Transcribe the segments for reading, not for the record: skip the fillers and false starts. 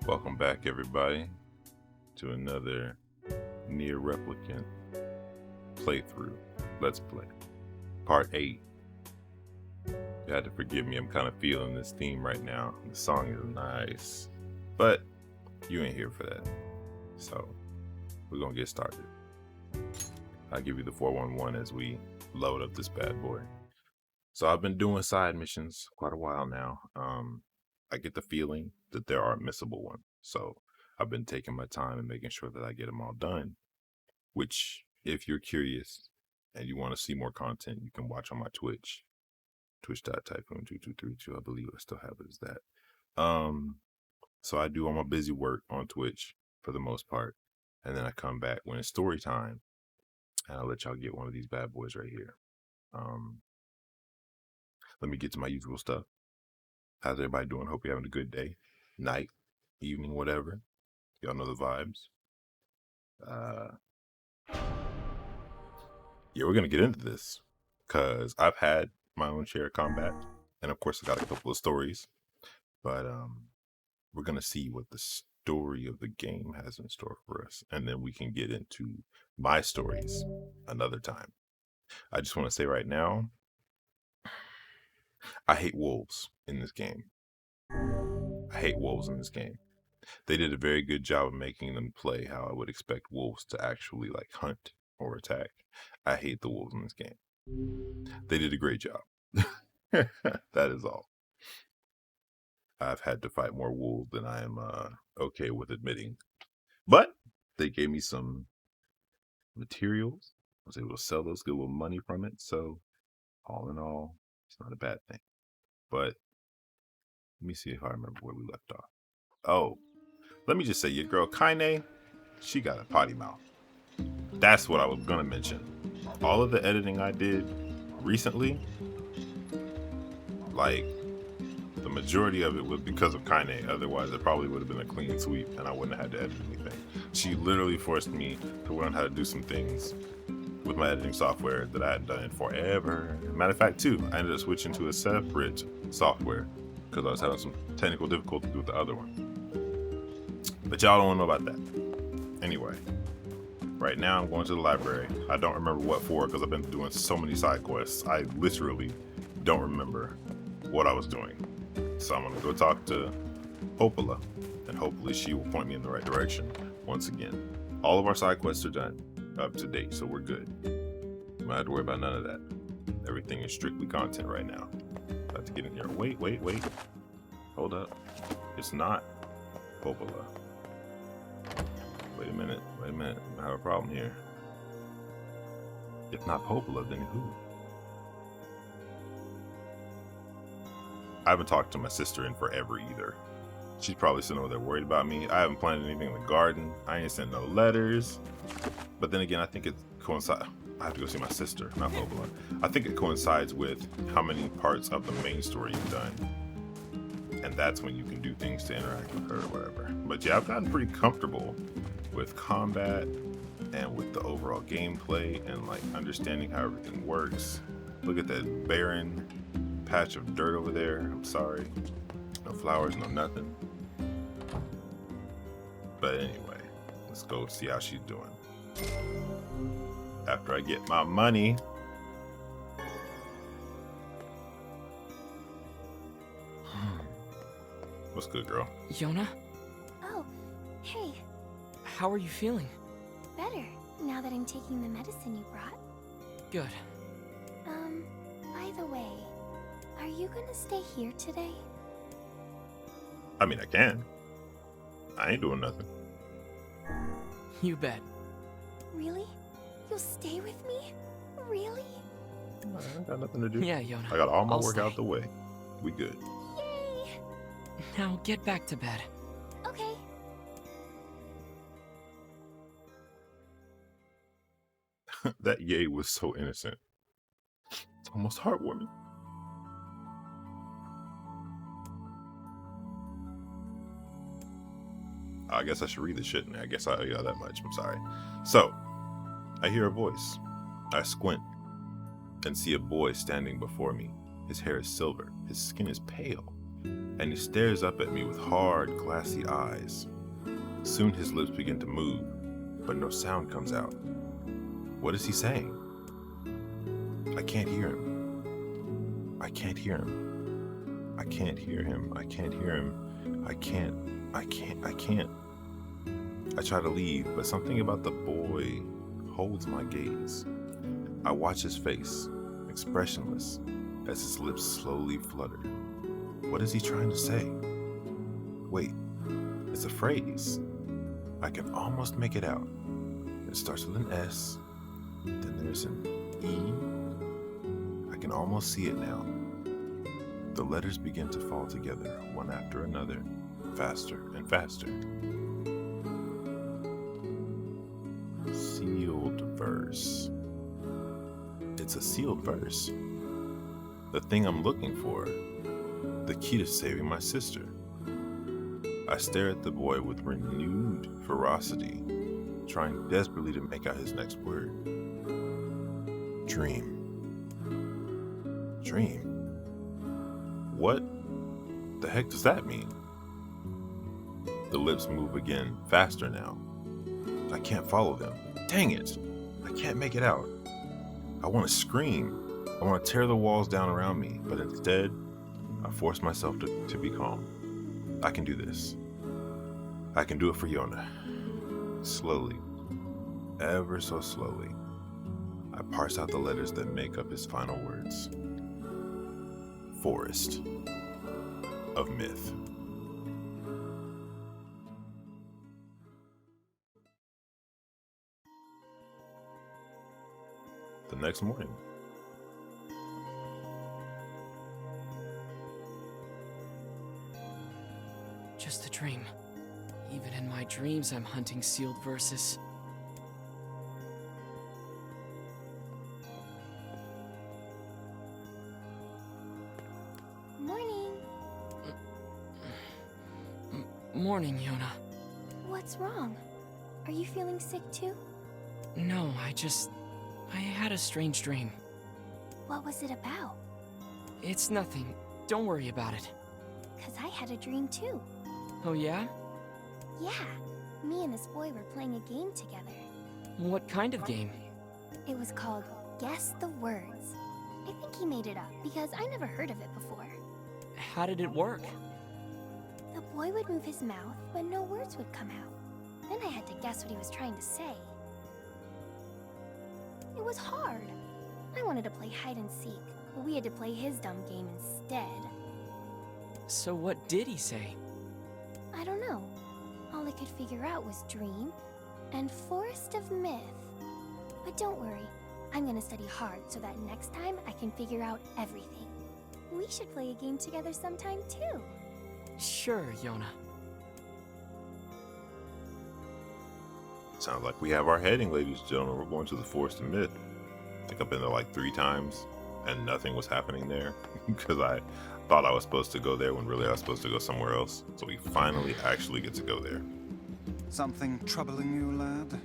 Welcome back, everybody, to another Neir Replicant playthrough. Let's play. Part 8. You had to forgive me, I'm kind of feeling this theme right now. The song is nice, but you ain't here for that. So, we're gonna get started. I'll give you the 411 as we load up this bad boy. So I've been doing side missions quite a while now. I get the feeling that there are missable ones. So I've been taking my time and making sure that I get them all done. Which, if you're curious and you want to see more content, you can watch on my Twitch. Twitch.typhoon2232. I believe I still have it as that. So I do all my busy work on Twitch for the most part. And then I come back when it's story time. And I'll let y'all get one of these bad boys right here. Let me get to my usual stuff. How's everybody doing? Hope you're having a good day, night, evening, whatever. Y'all know the vibes. Yeah, we're going to get into this because I've had my own share of combat. And of course, I got a couple of stories. But we're going to see what the story of the game has in store for us. And then we can get into my stories another time. I just want to say right now, I hate wolves in this game. I hate wolves in this game. They did a very good job of making them play how I would expect wolves to actually like hunt or attack. I hate the wolves in this game. They did a great job. That is all. I've had to fight more wolves than I am okay with admitting. But they gave me some materials. I was able to sell those, get a little money from it. So all in all, it's not a bad thing. But let me see if I remember where we left off. Oh, let me just say, your girl Kaine, she got a potty mouth. That's what I was gonna mention. All of the editing I did recently, like the majority of it was because of Kaine. Otherwise, it probably would have been a clean sweep, and I wouldn't have had to edit anything. She literally forced me to learn how to do some things with my editing software that I hadn't done in forever. Matter of fact, too, I ended up switching to a separate software because I was having some technical difficulties with the other one. But y'all don't want to know about that. Anyway, right now I'm going to the library. I don't remember what for because I've been doing so many side quests. I literally don't remember what I was doing. So I'm going to go talk to Popola, and hopefully she will point me in the right direction once again. All of our side quests are done, up to date, so we're good. I'm not have to worry about none of that. Everything is strictly content right now. About to get in here. Wait. Hold up. It's not Popola. Wait a minute. I have a problem here. If not Popola, then who? I haven't talked to my sister in forever either. She's probably sitting over there worried about me. I haven't planted anything in the garden. I ain't sent no letters. But then again, I think it coincides. I have to go see my sister, not Popola. I think it coincides with how many parts of the main story you've done. And that's when you can do things to interact with her or whatever. But yeah, I've gotten pretty comfortable with combat and with the overall gameplay and like understanding how everything works. Look at that barren patch of dirt over there. I'm sorry. No flowers, no nothing. But anyway, let's go see how she's doing. After I get my money. What's good, girl? Yona? Oh, hey. How are you feeling? Better, now that I'm taking the medicine you brought. Good. By the way, are you gonna stay here today? I mean, I can. I ain't doing nothing. You bet. Really? You'll stay with me? Really? I ain't got nothing to do. Yeah, Yona. I got all my I'll work stay. out the way. We good. Yay! Now get back to bed. Okay. That yay was so innocent. It's almost heartwarming. I guess I should read this, shouldn't I? I guess I owe y'all that much. I'm sorry. So, I hear a voice. I squint and see a boy standing before me. His hair is silver. His skin is pale. and he stares up at me with hard, glassy eyes. Soon his lips begin to move, but no sound comes out. What is he saying? I can't hear him. I can't hear him. I can't hear him. I can't hear him. I can't. I try to leave, but something about the boy holds my gaze. I watch his face, expressionless, as his lips slowly flutter. What is he trying to say? Wait, it's a phrase. I can almost make it out. It starts with an S, then there's an E. I can almost see it now. The letters begin to fall together, one after another, faster and faster. Sealed verse. It's a sealed verse. The thing I'm looking for. The key to saving my sister. I stare at the boy with renewed ferocity, trying desperately to make out his next word. Dream. Dream? What the heck does that mean? The lips move again, faster now. I can't follow them. Dang it! I can't make it out. I want to scream. I want to tear the walls down around me, but instead, I force myself to be calm. I can do this. I can do it for Yona. Slowly, ever so slowly, I parse out the letters that make up his final words. Forest of Myth. The next morning. Just a dream. Even in my dreams, I'm hunting sealed verses. Morning. Morning, Yona. What's wrong? Are you feeling sick too? No, I had a strange dream. What was it about? It's nothing. Don't worry about it. 'Cause I had a dream too. Oh yeah? Yeah, me and this boy were playing a game together. What kind of game? It was called Guess the Words. I think he made it up because I never heard of it before. How did it work? The boy would move his mouth, but no words would come out. Then I had to guess what he was trying to say. It was hard. I wanted to play hide and seek, but we had to play his dumb game instead. So what did he say? I don't know. All I could figure out was dream and forest of myth. But don't worry, I'm gonna study hard so that next time I can figure out everything. We should play a game together sometime too. Sure, Yona. Sounds like we have our heading, ladies and gentlemen. We're going to the Forest of Myth. I think I've been there like 3 times, and nothing was happening there because I thought I was supposed to go there when really I was supposed to go somewhere else. So we finally actually get to go there. Something troubling you, lad?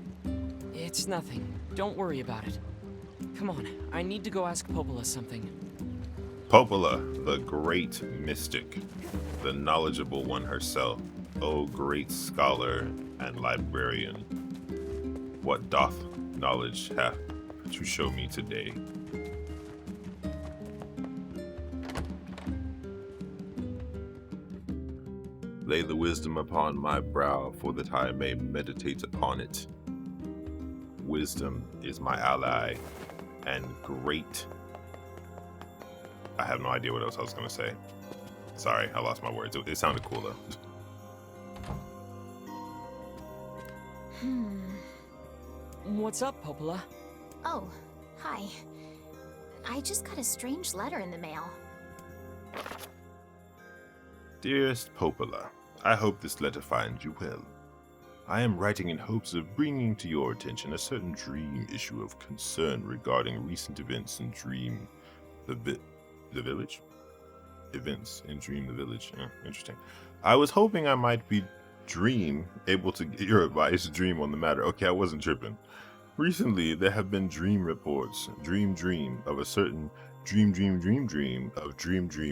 It's nothing. Don't worry about it. Come on, I need to go ask Popola something. Popola, the great mystic, the knowledgeable one herself, O great scholar and librarian. What doth knowledge have to show me today? Lay the wisdom upon my brow, for that I may meditate upon it. Wisdom is my ally, and great. I have no idea what else I was going to say. Sorry, I lost my words. It sounded cool, though. What's up, Popola? Oh, hi. I just got a strange letter in the mail. Dearest Popola, I hope this letter finds you well. I am writing in hopes of bringing to your attention a certain dream issue of concern regarding recent events in Dream the Village? Events in Dream the Village. Interesting. I was hoping I might be able to get your advice, dream on the matter. Okay, I wasn't tripping. Recently, there have been dream reports, dream of a certain dream of dream.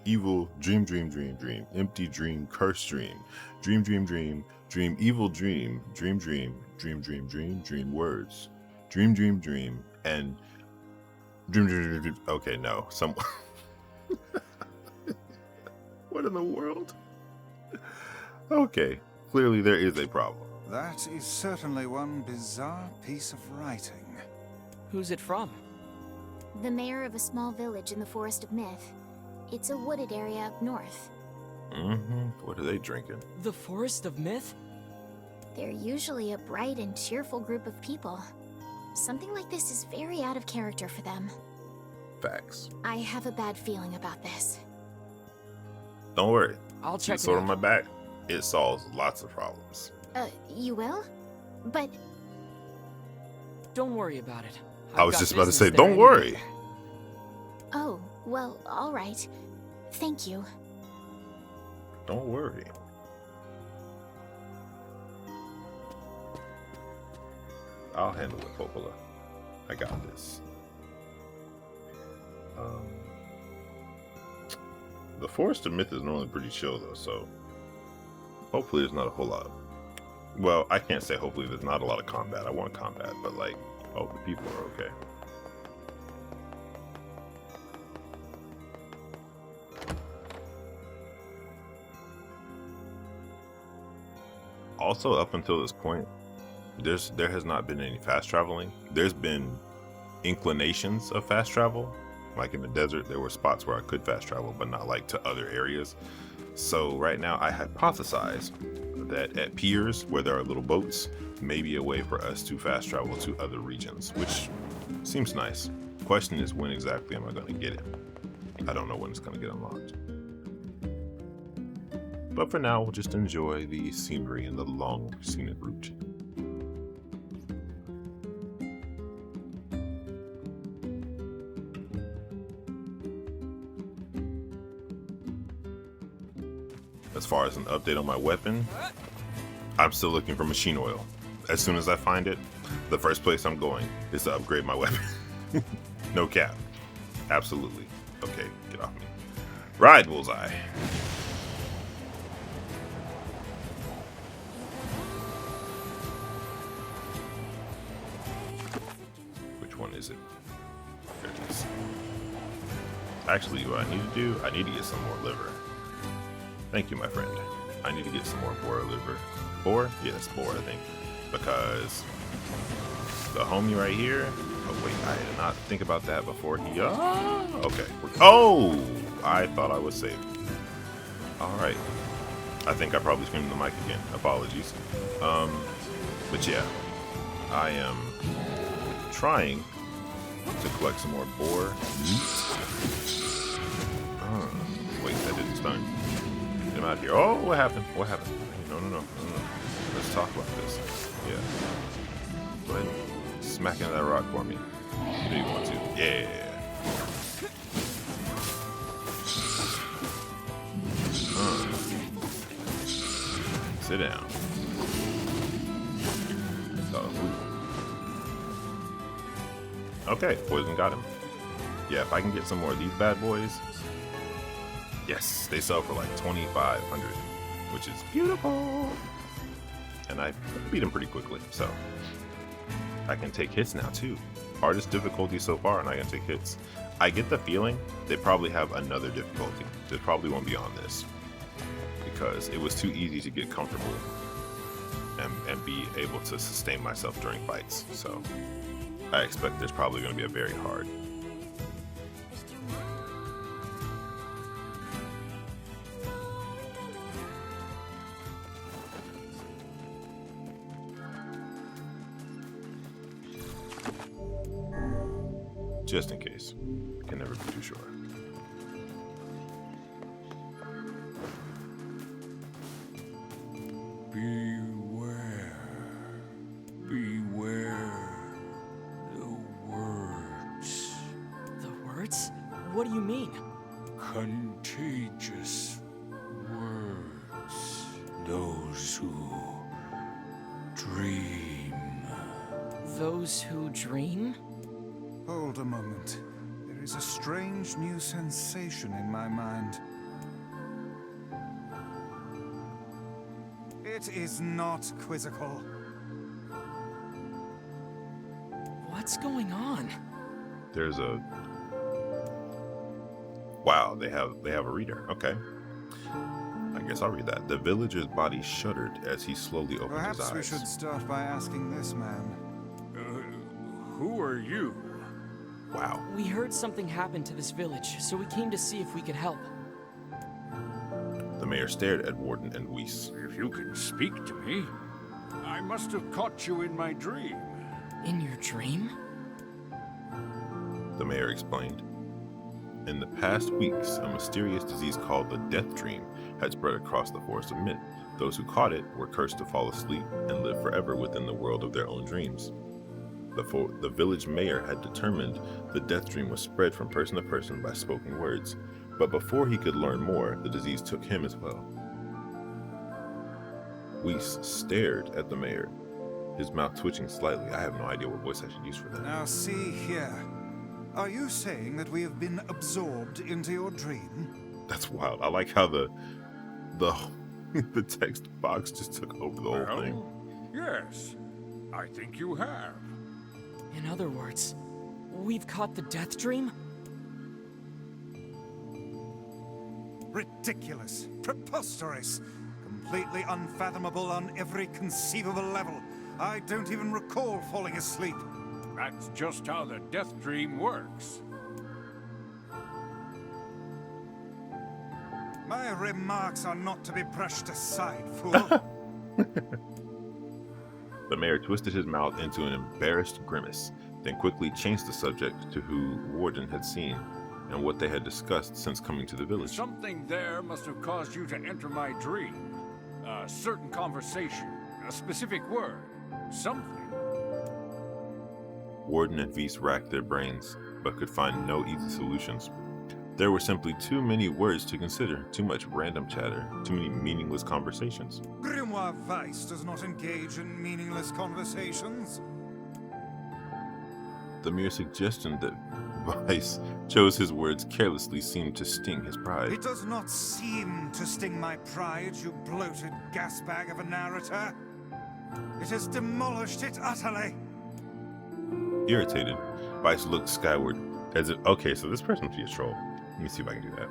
evil, dream, dream, dream, dream, empty dream, curse dream, dream, dream, dream, dream, evil dream, dream, dream, dream, dream, dream, dream words, dream, dream, dream, and dream, dream, dream, dream. Okay, no, some. What in the world? Okay, clearly there is a problem. That is certainly one bizarre piece of writing. Who's it from? The mayor of a small village in the Forest of Myth. It's a wooded area up north. What are they drinking? The Forest of Myth? They're usually a bright and cheerful group of people. Something like this is very out of character for them. Facts. I have a bad feeling about this. Don't worry. I'll check it Sword on out. my back. It solves lots of problems. You will? But Don't worry about it. I was I've got just about to business say, there don't anyway. worry. oh, well, all right. Thank you. Don't worry. I'll handle it, Popola. I got this. The Forest of Myth is normally pretty chill though, so hopefully there's not a whole lot. Well, I can't say hopefully there's not a lot of combat. I want combat, but like, oh, the people are okay. Also, up until this point, there has not been any fast traveling. There's been inclinations of fast travel. Like in the desert, there were spots where I could fast travel, but not like to other areas. So right now I hypothesize that at piers where there are little boats, maybe a way for us to fast travel to other regions, which seems nice. Question is, when exactly am I going to get it? I don't know when it's going to get unlocked. But for now, we'll just enjoy the scenery and the long scenic route. As far as an update on my weapon, I'm still looking for machine oil. As soon as I find it, the first place I'm going is to upgrade my weapon. No cap. Absolutely. Okay, get off me. Ride, Bullseye. Which one is it? There it is. Actually, what I need to do, I need to get some more liver. Thank you, my friend. I need to get some more boar liver. Boar? Yes, boar, I think. Because the homie right here. Oh, wait, I did not think about that before he. Okay. Oh! I thought I was safe. Alright. I think I probably screamed in the mic again. Apologies. But yeah. I am trying to collect some more boar meat. Wait, that didn't stun. Get him out of here. Oh, what happened? What happened? No. Let's talk about this. Yeah. Go ahead and smack into that rock for me. You know you want to. Yeah. Sit down. Okay, poison got him. Yeah, if I can get some more of these bad boys. Yes, they sell for like 2,500, which is beautiful. And I beat them pretty quickly, so I can take hits now too. Hardest difficulty so far, and I can take hits. I get the feeling they probably have another difficulty. They probably won't be on this because it was too easy to get comfortable and be able to sustain myself during fights. So I expect there's probably going to be a very hard. Just in case. Can never be too sure. Beware the words. The words? What do you mean? Contagious words. Those who dream. Those who dream? Hold a moment. There is a strange new sensation in my mind. It is not quizzical. What's going on? There's a... Wow, they have a reader. Okay. I guess I'll read that. The villager's body shuddered as he slowly opened his Perhaps eyes. we should start by asking this man. Who are you? Wow. We heard something happened to this village, so we came to see if we could help. The mayor stared at Warden and Weiss. If you can speak to me, I must have caught you in my dream. In your dream? The mayor explained. In the past weeks, a mysterious disease called the Death Dream had spread across the Forest of Myth. Those who caught it were cursed to fall asleep and live forever within the world of their own dreams. The village mayor had determined the Death Dream was spread from person to person by spoken words, but before he could learn more, the disease took him as well. Weiss stared at the mayor, his mouth twitching slightly. I have no idea what voice I should use for that. Now see here. Are you saying that we have been absorbed into your dream? That's wild. I like how the the text box just took over the whole thing. Yes, I think you have. In other words, we've caught the death dream? Ridiculous. Preposterous. Completely unfathomable on every conceivable level. I don't even recall falling asleep. That's just how the death dream works. My remarks are not to be brushed aside, fool. The mayor twisted his mouth into an embarrassed grimace, then quickly changed the subject to who Warden had seen and what they had discussed since coming to the village. Something there must have caused you to enter my dream. A certain conversation, a specific word, something. Warden and Weiss racked their brains, but could find no easy solutions. There were simply too many words to consider, too much random chatter, too many meaningless conversations. Grimoire Weiss does not engage in meaningless conversations. The mere suggestion that Weiss chose his words carelessly seemed to sting his pride. It does not seem to sting my pride, you bloated gasbag of a narrator. It has demolished it utterly. Irritated, Weiss looked skyward, as if, okay, so this person must be a troll. Let me see if I can do that.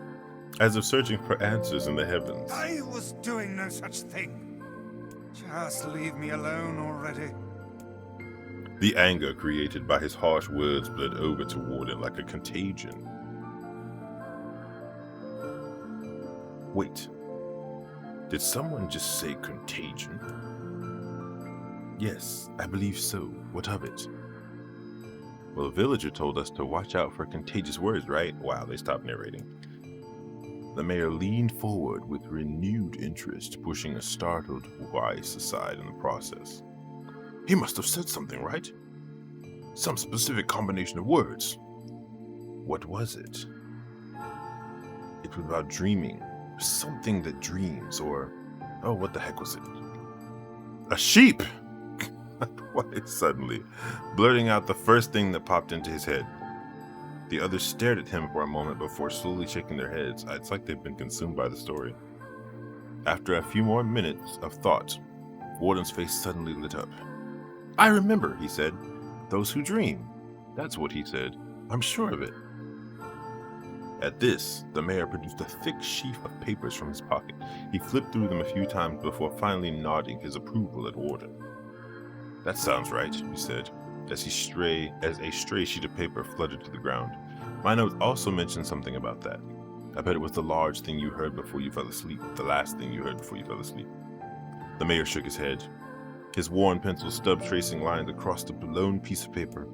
As if searching for answers in the heavens. I was doing no such thing. Just leave me alone already. The anger created by his harsh words bled over to Warden like a contagion. Wait, did someone just say contagion? Yes, I believe so. What of it? Well, the villager told us to watch out for contagious words, right? Wow, they stopped narrating. The mayor leaned forward with renewed interest, pushing a startled Weiss aside in the process. He must have said something, right? Some specific combination of words. What was it? It was about dreaming. Something that dreams, or... oh, what the heck was it? A sheep! Weiss suddenly, blurting out the first thing that popped into his head. The others stared at him for a moment before slowly shaking their heads. It's like they've been consumed by the story. After a few more minutes of thought, Warden's face suddenly lit up. I remember, he said. Those who dream. That's what he said. I'm sure of it. At this, the mayor produced a thick sheaf of papers from his pocket. He flipped through them a few times before finally nodding his approval at Warden. That sounds right, he said, as a stray sheet of paper fluttered to the ground. My notes also mentioned something about that. I bet it was the large thing you heard before you fell asleep, the last thing you heard before you fell asleep. The mayor shook his head, his worn pencil stub tracing lines across the blown piece of paper.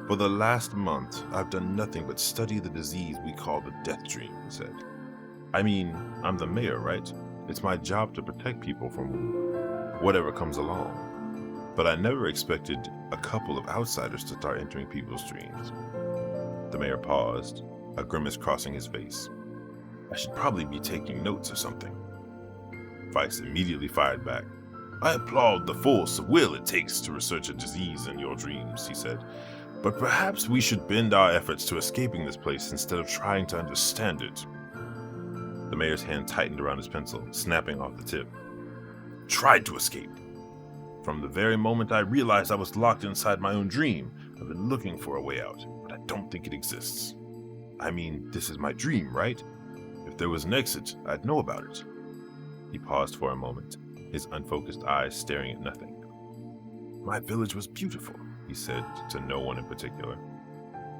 For the last month, I've done nothing but study the disease we call the Death Dream, he said. I mean, I'm the mayor, right? It's my job to protect people from whatever comes along. But I never expected a couple of outsiders to start entering people's dreams. The mayor paused, a grimace crossing his face. I should probably be taking notes or something. Weiss immediately fired back. I applaud the force of will it takes to research a disease in your dreams, he said. But perhaps we should bend our efforts to escaping this place instead of trying to understand it. The mayor's hand tightened around his pencil, snapping off the tip. tried to escape. From the very moment I realized I was locked inside my own dream, I've been looking for a way out, but I don't think it exists. I mean, this is my dream, right? If there was an exit, I'd know about it. He paused for a moment, his unfocused eyes staring at nothing. My village was beautiful, he said to no one in particular,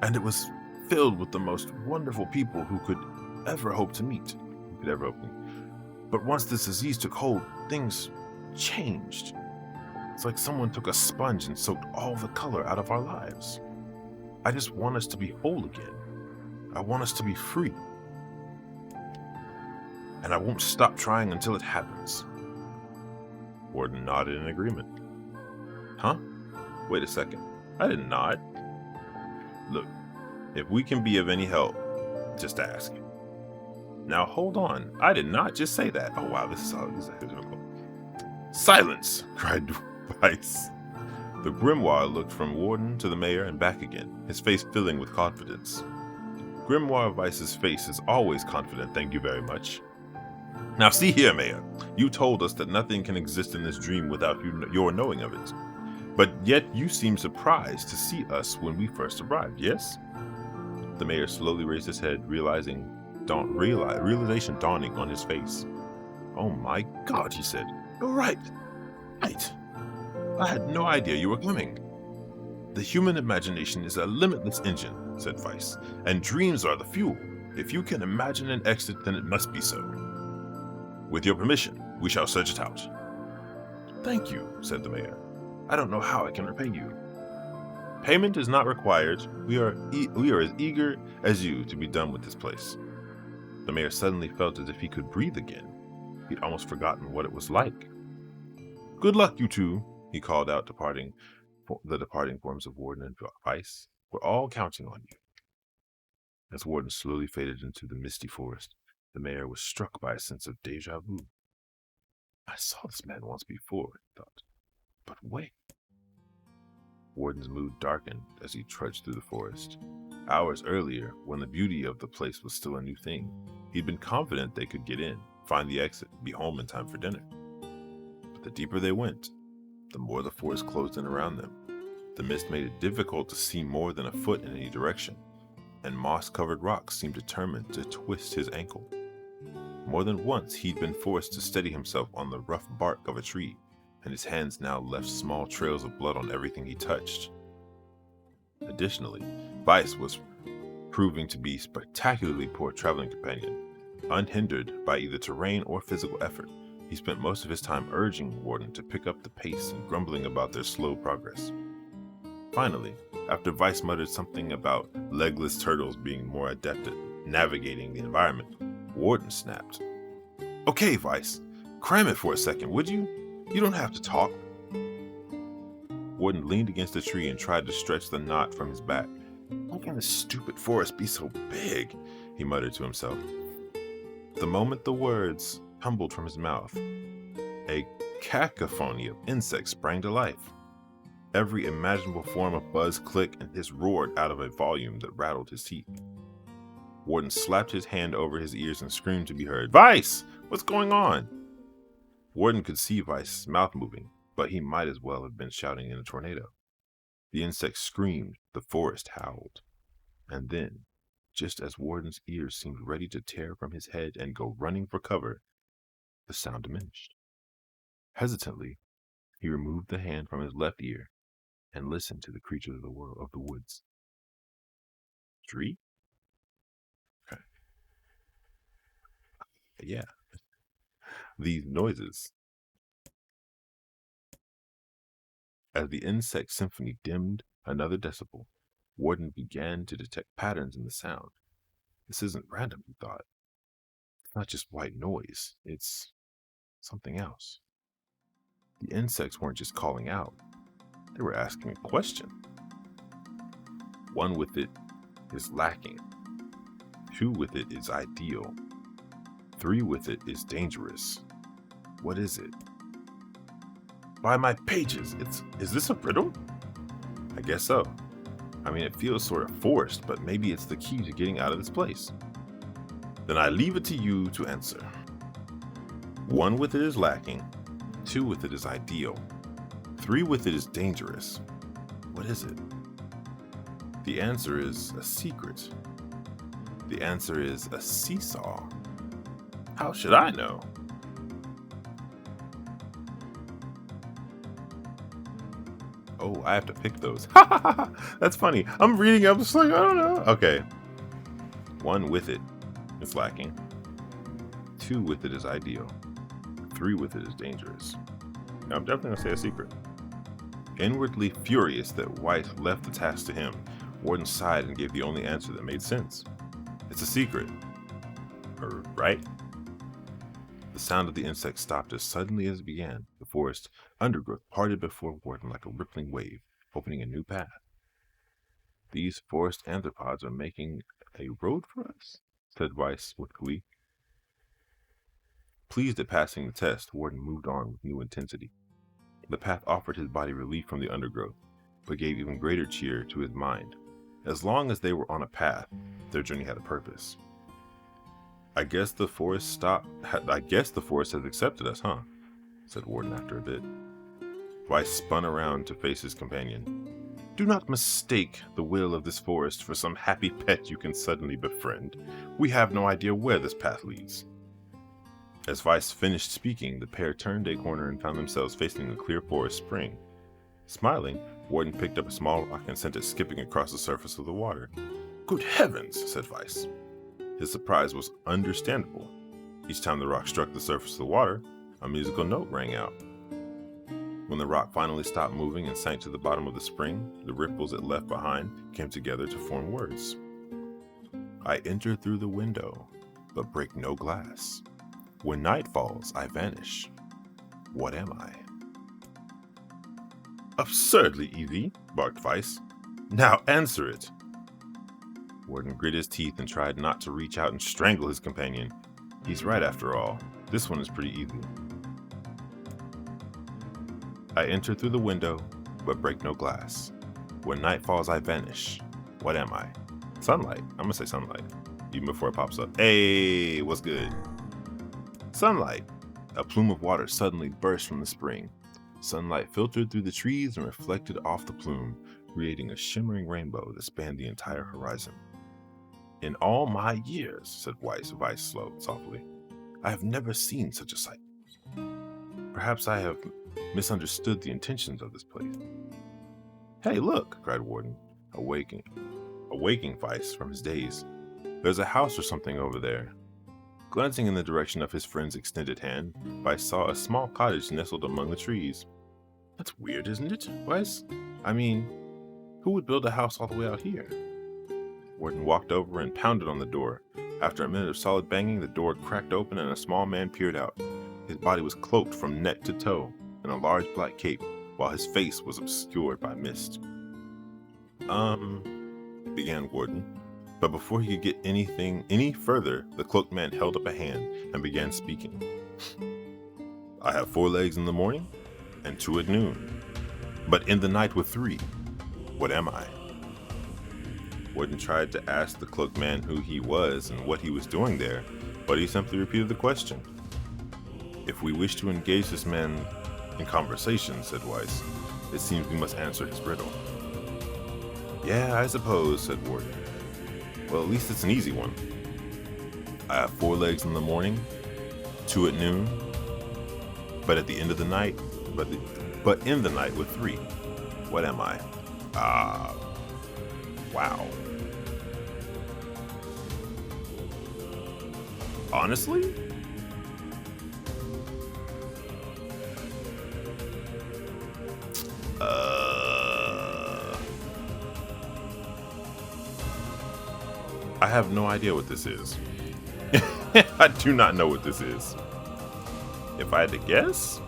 and it was filled with the most wonderful people who could ever hope to meet. But once this disease took hold, things changed. It's like someone took a sponge and soaked all the color out of our lives. I just want us to be whole again. I want us to be free. And I won't stop trying until it happens. Warden nodded in agreement. Huh? Wait a second. I didn't nod. Look, if we can be of any help, just ask. Now hold on. I did not just say that. Oh wow, this is difficult. Silence! Cried Weiss. The grimoire looked from Warden to the mayor and back again, his face filling with confidence. Grimoire Weiss's face is always confident, thank you very much. Now see here, Mayor. You told us that nothing can exist in this dream without your knowing of it. But yet you seem surprised to see us when we first arrived, yes? The mayor slowly raised his head, realization dawning on his face. Oh my God, he said. You're right. Right. I had no idea you were coming. The human imagination is a limitless engine, said Weiss, and dreams are the fuel. If you can imagine an exit, then it must be so. With your permission, we shall search it out. Thank you, said the mayor. I don't know how I can repay you. Payment is not required. We are as eager as you to be done with this place. The mayor suddenly felt as if he could breathe again. He'd almost forgotten what it was like. Good luck, you two, he called out, the departing forms of Warden and Weiss. We're all counting on you. As Warden slowly faded into the misty forest, the mayor was struck by a sense of deja vu. I saw this man once before, he thought. But wait. Warden's mood darkened as he trudged through the forest. Hours earlier, when the beauty of the place was still a new thing, he'd been confident they could get in, find the exit, be home in time for dinner. But the deeper they went, the more the forest closed in around them. The mist made it difficult to see more than a foot in any direction, and moss-covered rocks seemed determined to twist his ankle. More than once he'd been forced to steady himself on the rough bark of a tree, and his hands now left small trails of blood on everything he touched. Additionally, Weiss was proving to be a spectacularly poor traveling companion. Unhindered by either terrain or physical effort, he spent most of his time urging Warden to pick up the pace and grumbling about their slow progress. Finally, after Weiss muttered something about legless turtles being more adept at navigating the environment, Warden snapped. Okay, Weiss, cram it for a second, would you? You don't have to talk. Warden leaned against a tree and tried to stretch the knot from his back. How can this stupid forest be so big? He muttered to himself. The moment the words tumbled from his mouth, a cacophony of insects sprang to life. Every imaginable form of buzz, click, and hiss roared out of a volume that rattled his teeth. Warden slapped his hand over his ears and screamed to be heard. Weiss! What's going on? Warden could see Weiss's mouth moving, but he might as well have been shouting in a tornado. The insects screamed, the forest howled. And then, just as Warden's ears seemed ready to tear from his head and go running for cover, the sound diminished. Hesitantly, he removed the hand from his left ear and listened to the creatures of the woods. Tree? Okay. Yeah. These noises. As the insect symphony dimmed another decibel, Warden began to detect patterns in the sound. This isn't random, he thought. It's not just white noise, it's something else. The insects weren't just calling out, they were asking a question. One with it is lacking. 2 with it is ideal. 3 with it is dangerous. What is it? By my pages, is this a riddle? I guess so. I mean, it feels sort of forced, but maybe it's the key to getting out of this place. Then I leave it to you to answer. 1 with it is lacking. 2 with it is ideal. 3 with it is dangerous. What is it? The answer is a secret. The answer is a seesaw. How should I know? Oh, I have to pick those. That's funny. I'm reading up, just like, I don't know. Okay. 1 with it is lacking. 2 with it is ideal. 3 with it is dangerous. Now, I'm definitely gonna say a secret. Inwardly furious that White left the task to him, Warden sighed and gave the only answer that made sense. It's a secret. Right? The sound of the insect stopped as suddenly as it began. The forest undergrowth parted before Warden like a rippling wave, opening a new path. These forest anthropods are making a road for us, said Weiss with glee. Pleased at passing the test, Warden moved on with new intensity. The path offered his body relief from the undergrowth, but gave even greater cheer to his mind. As long as they were on a path, their journey had a purpose. I guess the forest has accepted us, huh? Said Warden after a bit. Weiss spun around to face his companion. Do not mistake the will of this forest for some happy pet you can suddenly befriend. We have no idea where this path leads. As Weiss finished speaking, the pair turned a corner and found themselves facing a clear forest spring. Smiling, Warden picked up a small rock and sent it skipping across the surface of the water. Good heavens, said Weiss. His surprise was understandable. Each time the rock struck the surface of the water, a musical note rang out. When the rock finally stopped moving and sank to the bottom of the spring, the ripples it left behind came together to form words. I enter through the window, but break no glass. When night falls, I vanish. What am I? Absurdly easy, barked Weiss. Now answer it. Warden grit his teeth and tried not to reach out and strangle his companion. He's right after all. This one is pretty easy. I enter through the window, but break no glass. When night falls, I vanish. What am I? Sunlight. I'm gonna say sunlight, even before it pops up. Hey, what's good? Sunlight. A plume of water suddenly burst from the spring. Sunlight filtered through the trees and reflected off the plume, creating a shimmering rainbow that spanned the entire horizon. In all my years, said Weiss softly, I have never seen such a sight. Perhaps I have misunderstood the intentions of this place. Hey, look, cried Warden, awaking Weiss from his daze. There's a house or something over there. Glancing in the direction of his friend's extended hand, Weiss saw a small cottage nestled among the trees. That's weird, isn't it, Weiss? I mean, who would build a house all the way out here? Warden walked over and pounded on the door. After a minute of solid banging, the door cracked open and a small man peered out. His body was cloaked from neck to toe in a large black cape, while his face was obscured by mist. Began Warden. But before he could get any further, the cloaked man held up a hand and began speaking. I have 4 legs in the morning and 2 at noon, but in the night with 3. What am I? Warden tried to ask the cloaked man who he was and what he was doing there, but he simply repeated the question. If we wish to engage this man in conversation, said Weiss, it seems we must answer his riddle. Yeah, I suppose, said Warden. Well, at least it's an easy one. I have 4 legs in the morning, 2 at noon, but at the end of the night, but in the night with 3. What am I? Wow. Honestly? I have no idea what this is. I do not know what this is. If I had to guess?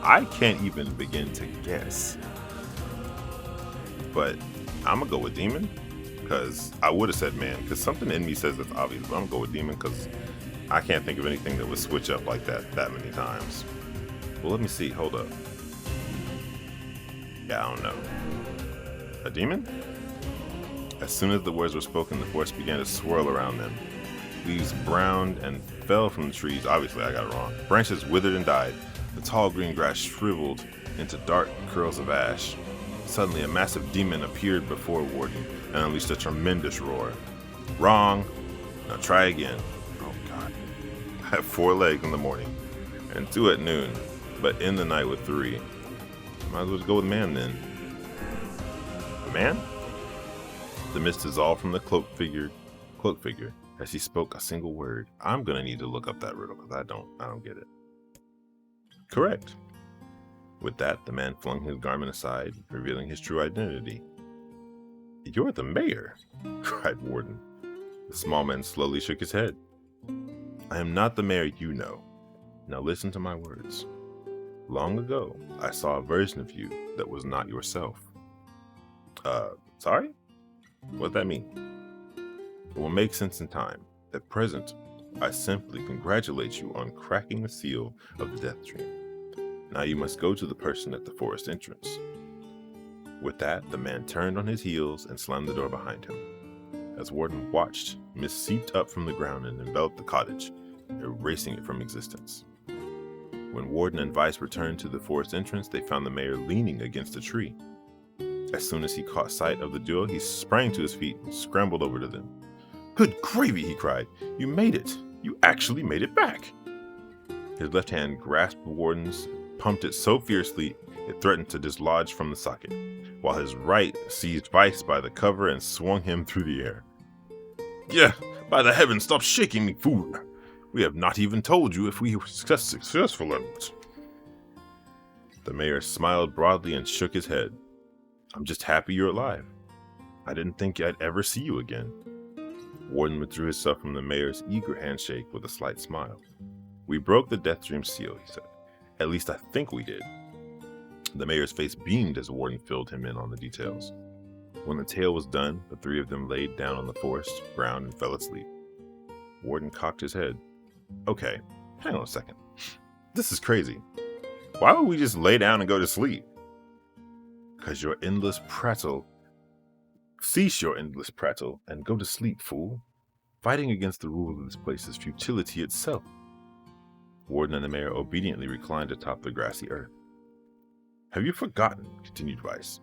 I can't even begin to guess. But I'm gonna go with demon, because I would have said man, because something in me says it's obvious, but I'm gonna go with demon because I can't think of anything that would switch up like that many times. Well, let me see. Hold up. Yeah, I don't know. A demon? As soon as the words were spoken, the forest began to swirl around them. Leaves browned and fell from the trees. Obviously, I got it wrong. Branches withered and died. The tall green grass shriveled into dark curls of ash. Suddenly, a massive demon appeared before Warden and unleashed a tremendous roar. Wrong. Now try again. Oh, God. I have 4 legs in the morning and 2 at noon, but in the night with 3. Might as well just go with man then. Man? The mist dissolved from the cloak figure as he spoke a single word. I'm gonna need to look up that riddle because I don't get it. Correct. With that, the man flung his garment aside, revealing his true identity. You're the mayor, cried Warden. The small man slowly shook his head. I am not the mayor you know. Now listen to my words. Long ago, I saw a version of you that was not yourself. Sorry? What'd that mean? It will make sense in time. At present, I simply congratulate you on cracking the seal of the Death Dream. Now you must go to the person at the forest entrance. With that, the man turned on his heels and slammed the door behind him. As Warden watched, mist seeped up from the ground and enveloped the cottage, erasing it from existence. When Warden and Vice returned to the forest entrance, they found the mayor leaning against a tree. As soon as he caught sight of the duo, he sprang to his feet and scrambled over to them. Good gravy, he cried. You made it. You actually made it back. His left hand grasped Warden's, pumped it so fiercely it threatened to dislodge from the socket, while his right seized Vice by the cover and swung him through the air. Yeah, by the heavens, stop shaking me, fool. We have not even told you if we were successful or not. The mayor smiled broadly and shook his head. I'm just happy you're alive. I didn't think I'd ever see you again. Warden withdrew himself from the mayor's eager handshake with a slight smile. We broke the Death Dream seal, he said. At least I think we did. The mayor's face beamed as Warden filled him in on the details. When the tale was done, the 3 of them laid down on the forest ground and fell asleep. Warden cocked his head. Okay, hang on a second. This is crazy. Why would we just lay down and go to sleep? Because your endless prattle. Cease your endless prattle and go to sleep, fool. Fighting against the rules of this place is futility itself. Warden and the mayor obediently reclined atop the grassy earth. Have you forgotten, continued Vice,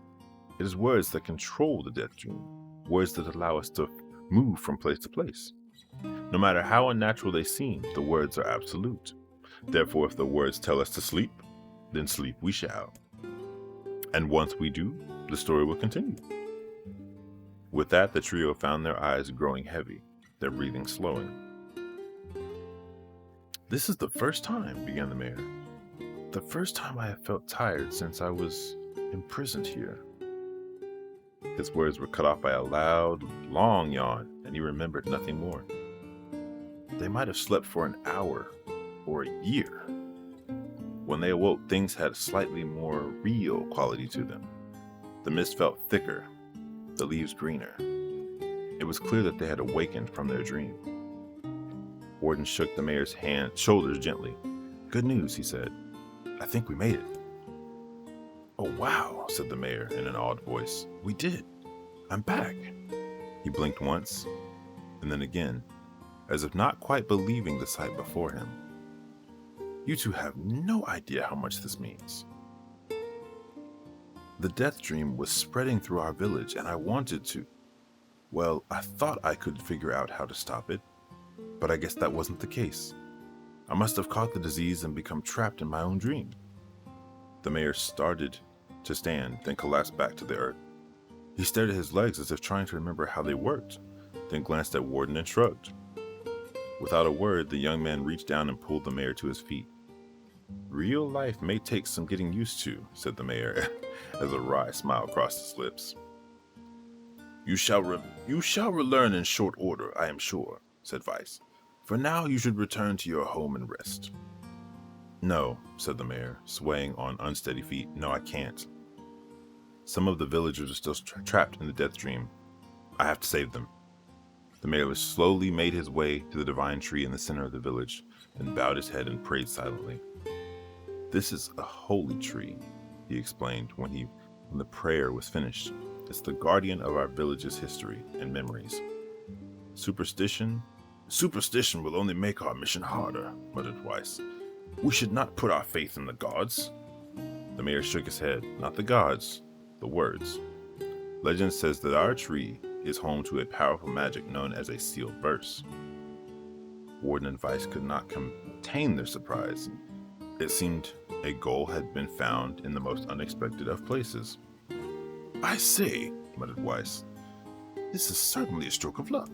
it is words that control the Death Dream, words that allow us to move from place to place. No matter how unnatural they seem, the words are absolute. Therefore, if the words tell us to sleep, then sleep we shall. And once we do, the story will continue. With that, the trio found their eyes growing heavy, their breathing slowing. This is the first time, began the mayor. The first time I have felt tired since I was imprisoned here. His words were cut off by a loud, long yawn, and he remembered nothing more. They might have slept for an hour or a year. When they awoke, things had a slightly more real quality to them. The mist felt thicker, the leaves greener. It was clear that they had awakened from their dream. Warden shook the mayor's shoulders gently. Good news, he said. I think we made it. Oh, wow, said the mayor in an awed voice. We did. I'm back. He blinked once, and then again, as if not quite believing the sight before him. You two have no idea how much this means. The Death Dream was spreading through our village, and I wanted to. Well, I thought I could figure out how to stop it, but I guess that wasn't the case. I must have caught the disease and become trapped in my own dream. The mayor started to stand, then collapsed back to the earth. He stared at his legs as if trying to remember how they worked, then glanced at Warden and shrugged. Without a word, the young man reached down and pulled the mayor to his feet. Real life may take some getting used to, said the mayor, as a wry smile crossed his lips. You shall relearn in short order, I am sure, said Vice. For now, you should return to your home and rest. No, said the mayor, swaying on unsteady feet. No, I can't. Some of the villagers are still trapped in the Death Dream. I have to save them. The mayor slowly made his way to the divine tree in the center of the village and bowed his head and prayed silently. This is a holy tree, he explained when the prayer was finished, It's the guardian of our village's history and memories. Superstition? Superstition will only make our mission harder, muttered Weiss. We should not put our faith in the gods. The mayor shook his head. Not the gods, the words. Legend says that our tree is home to a powerful magic known as a sealed verse. Warden and Weiss could not contain their surprise. It seemed a goal had been found in the most unexpected of places. I say, muttered Weiss, this is certainly a stroke of luck.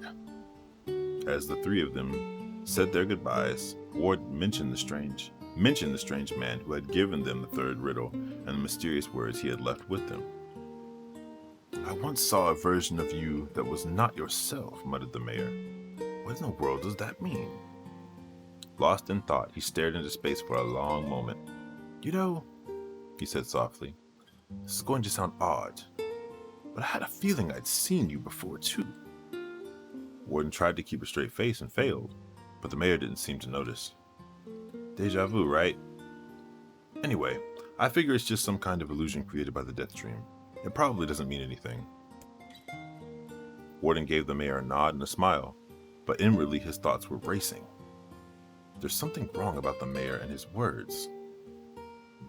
As the three of them said their goodbyes, Warden mentioned the strange man who had given them the third riddle and the mysterious words he had left with them. I once saw a version of you that was not yourself, muttered the mayor. What in the world does that mean? Lost in thought, he stared into space for a long moment. You know, he said softly, this is going to sound odd, but I had a feeling I'd seen you before too. Warden tried to keep a straight face and failed, but the mayor didn't seem to notice. Deja vu, right? Anyway, I figure it's just some kind of illusion created by the death dream. It probably doesn't mean anything. Warden gave the mayor a nod and a smile, but inwardly his thoughts were racing. There's something wrong about the mayor and his words.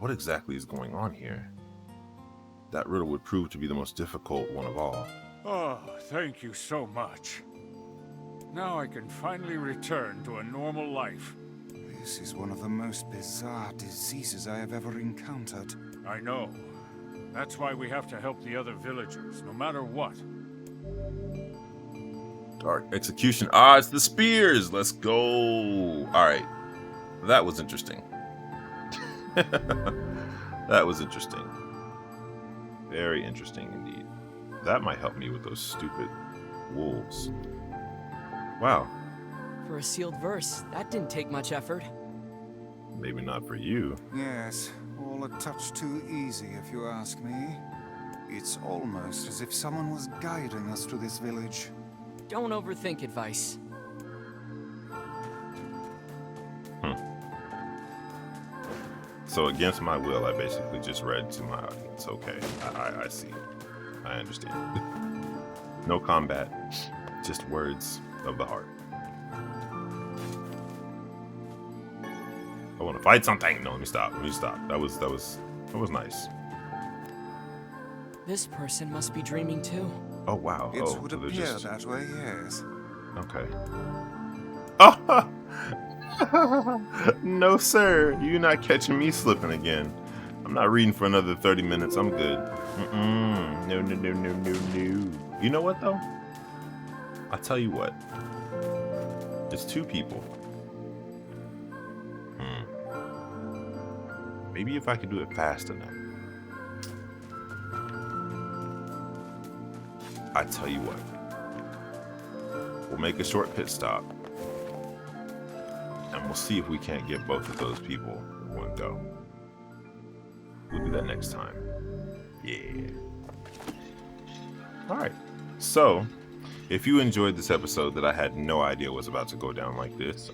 What exactly is going on here? That riddle would prove to be the most difficult one of all. Oh, thank you so much. Now I can finally return to a normal life. This is one of the most bizarre diseases I have ever encountered. I know. That's why we have to help the other villagers, no matter what. Dark execution. Ah, it's the spears. Let's go. All right. That was interesting. That was interesting. Very interesting indeed. That might help me with those stupid wolves. Wow. For a sealed verse, that didn't take much effort. Maybe not for you. Yes, all a touch too easy if you ask me. It's almost as if someone was guiding us to this village. Don't overthink advice. So against my will, I basically just read to my audience. Okay, I see. I understand. No combat, just words of the heart. I want to fight something. No, let me stop. That was nice. This person must be dreaming too. Oh wow. It Oh, would so they're appear just... that way, yes. Okay. Oh! No, sir. You're not catching me slipping again. I'm not reading for another 30 minutes. I'm good. No. You know what, though? I'll tell you what. It's two people. Maybe if I could do it fast enough. I tell you what. We'll make a short pit stop. And we'll see if we can't get both of those people in one go. We'll do that next time. Yeah. Alright. So, if you enjoyed this episode that I had no idea was about to go down like this,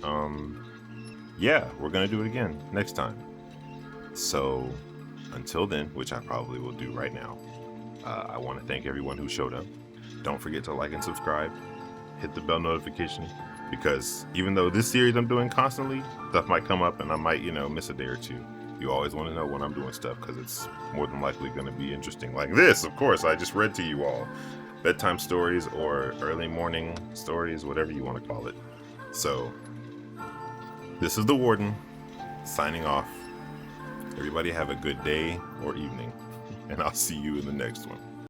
yeah, we're gonna do it again next time. So, until then, which I probably will do right now, I want to thank everyone who showed up. Don't forget to like and subscribe. Hit the bell notification, because even though this series I'm doing constantly, stuff might come up and I might, miss a day or two. You always want to know when I'm doing stuff, because it's more than likely going to be interesting. Like this, of course, I just read to you all. Bedtime stories or early morning stories, whatever you want to call it. So, this is the Warden, signing off. Everybody have a good day or evening, and I'll see you in the next one.